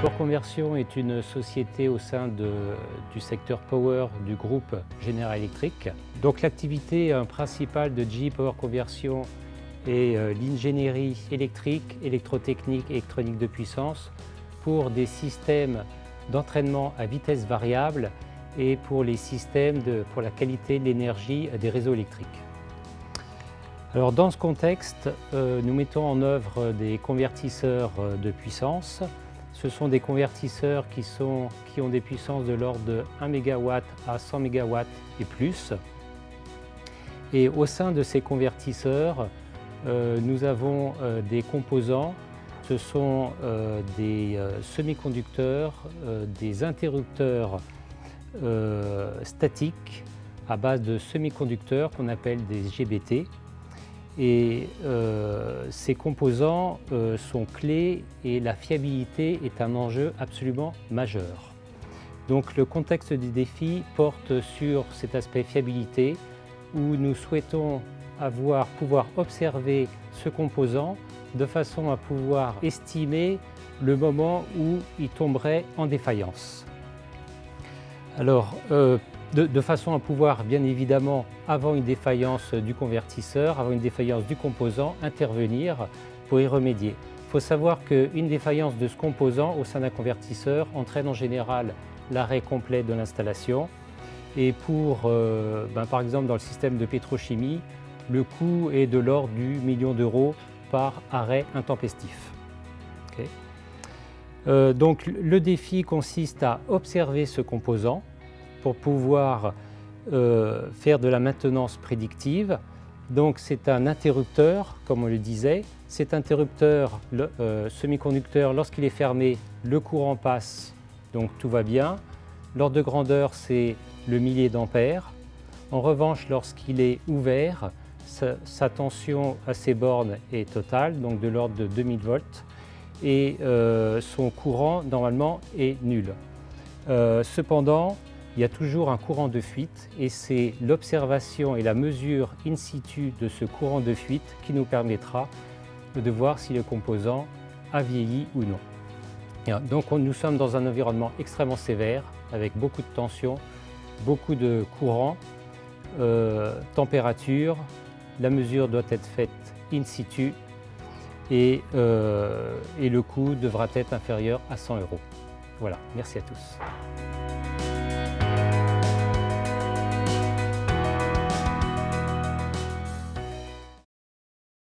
Power Conversion est une société au sein du secteur Power du groupe General Electric. Donc l'activité principale de GE Power Conversion est l'ingénierie électrique, électrotechnique et électronique de puissance pour des systèmes d'entraînement à vitesse variable et pour les systèmes pour la qualité de l'énergie des réseaux électriques. Alors dans ce contexte, nous mettons en œuvre des convertisseurs de puissance. Ce sont des convertisseurs qui ont des puissances de l'ordre de 1 MW à 100 MW et plus. Et au sein de ces convertisseurs, nous avons des composants. Ce sont des semi-conducteurs, des interrupteurs statiques à base de semi-conducteurs qu'on appelle des GBT. Et ces composants sont clés et la fiabilité est un enjeu absolument majeur. Donc le contexte du défi porte sur cet aspect fiabilité où nous souhaitons pouvoir observer ce composant de façon à pouvoir estimer le moment où il tomberait en défaillance. Alors, de façon à pouvoir, bien évidemment, avant une défaillance du convertisseur, avant une défaillance du composant, intervenir pour y remédier. Il faut savoir qu'une défaillance de ce composant au sein d'un convertisseur entraîne en général l'arrêt complet de l'installation. Et par exemple, dans le système de pétrochimie, le coût est de l'ordre du million d'euros par arrêt intempestif. Okay. Donc le défi consiste à observer ce composant pour pouvoir faire de la maintenance prédictive. Donc c'est un interrupteur, comme on le disait. Cet interrupteur semi-conducteur, lorsqu'il est fermé, le courant passe, donc tout va bien. L'ordre de grandeur, c'est le millier d'ampères. En revanche, lorsqu'il est ouvert, sa tension à ses bornes est totale, donc de l'ordre de 2000 volts, et son courant, normalement, est nul. Cependant, il y a toujours un courant de fuite et c'est l'observation et la mesure in situ de ce courant de fuite qui nous permettra de voir si le composant a vieilli ou non. Donc nous sommes dans un environnement extrêmement sévère avec beaucoup de tension, beaucoup de courant, température. La mesure doit être faite in situ et le coût devra être inférieur à 100 €. Voilà, merci à tous.